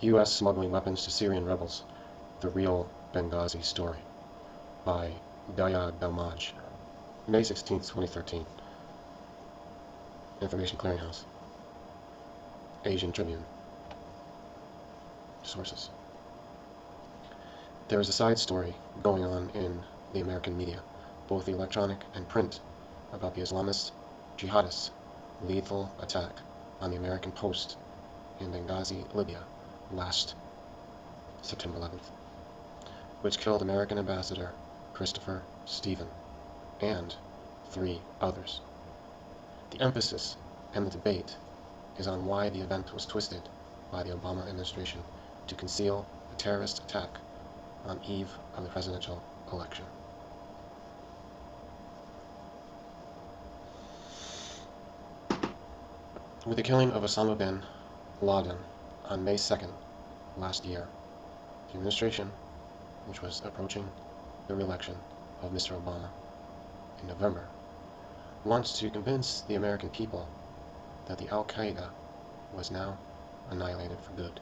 U.S. smuggling weapons to Syrian rebels, the real Benghazi story, by Daya Belmaj, May 16, 2013. Information Clearinghouse, Asian Tribune. Sources. There is a side story going on in the American media, both the electronic and print, about the Islamist jihadists' lethal attack on the American post in Benghazi, Libya, last September 11th, which killed American Ambassador Christopher Stephen and 3 others. The emphasis and the debate is on why the event was twisted by the Obama administration to conceal a terrorist attack on eve of the presidential election. With the killing of Osama bin Laden on May 2nd last year, the administration, which was approaching the re-election of Mr. Obama in November, wants to convince the American people that the Al-Qaeda was now annihilated for good.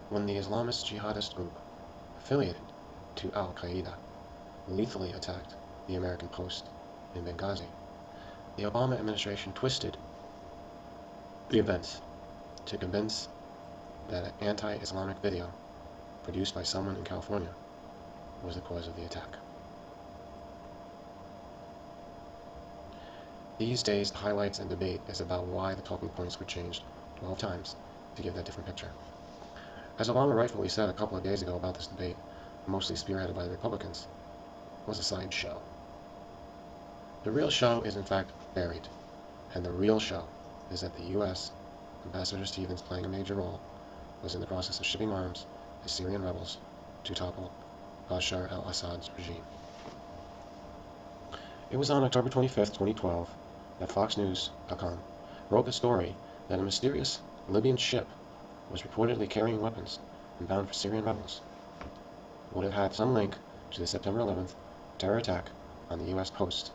When the Islamist jihadist group affiliated to Al-Qaeda lethally attacked the American post in Benghazi, the Obama administration twisted the events to convince that an anti-Islamic video produced by someone in California was the cause of the attack. These days, the highlights and debate is about why the talking points were changed 12 times to give that different picture. As Obama rightfully said a couple of days ago about this debate, mostly spearheaded by the Republicans, was a sideshow. The real show is in fact buried, and the real show is that the U.S. Ambassador Stevens, playing a major role, was in the process of shipping arms to Syrian rebels to topple Bashar al-Assad's regime. It was on October 25, 2012, that FoxNews.com wrote the story that a mysterious Libyan ship was reportedly carrying weapons and bound for Syrian rebels would have had some link to the September 11th terror attack on the U.S. post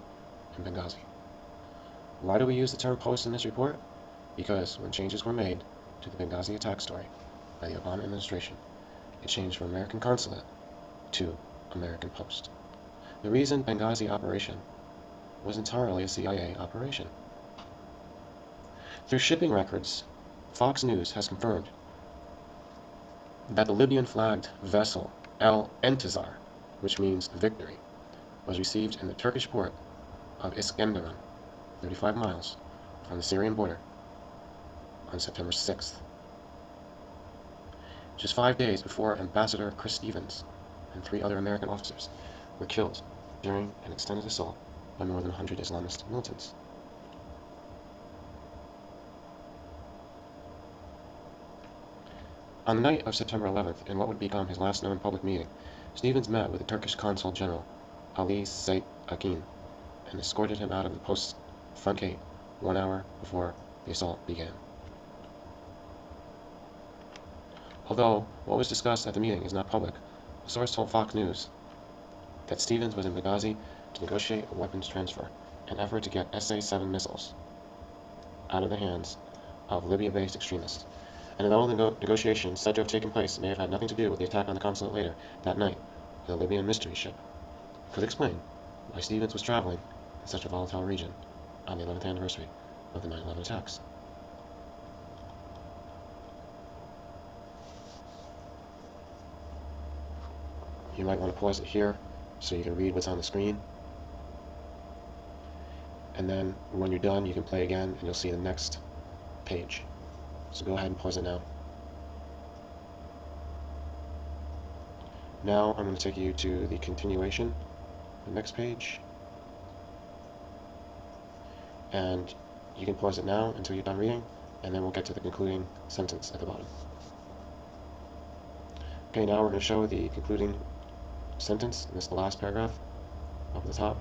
in Benghazi. Why do we use the term post in this report? Because when changes were made to the Benghazi attack story by the Obama administration, it changed from American Consulate to American Post. The reason Benghazi operation was entirely a CIA operation. Through shipping records, Fox News has confirmed that the Libyan-flagged vessel El Entizar, which means victory, was received in the Turkish port of Iskenderun, 35 miles from the Syrian border, on September 6th. Just 5 days before Ambassador Chris Stevens and 3 other American officers were killed during an extended assault by more than 100 Islamist militants. On the night of September 11th, in what would become his last known public meeting, Stevens met with the Turkish Consul General Ali Seyit Akin and escorted him out of the post's front gate 1 hour before the assault began. Although what was discussed at the meeting is not public, a source told Fox News that Stevens was in Benghazi to negotiate a weapons transfer, an effort to get SA-7 missiles out of the hands of Libya-based extremists. And although the negotiations said to have taken place may have had nothing to do with the attack on the consulate later that night, the Libyan mystery ship could explain why Stevens was traveling in such a volatile region on the 11th anniversary of the 9/11 attacks. You might want to pause it here so you can read what's on the screen. And then when you're done, you can play again and you'll see the next page. So go ahead and pause it now. Now I'm going to take you to the continuation, the next page. And you can pause it now until you're done reading, and then we'll get to the concluding sentence at the bottom. Okay, now we're going to show the concluding sentence. This is the last paragraph up at the top.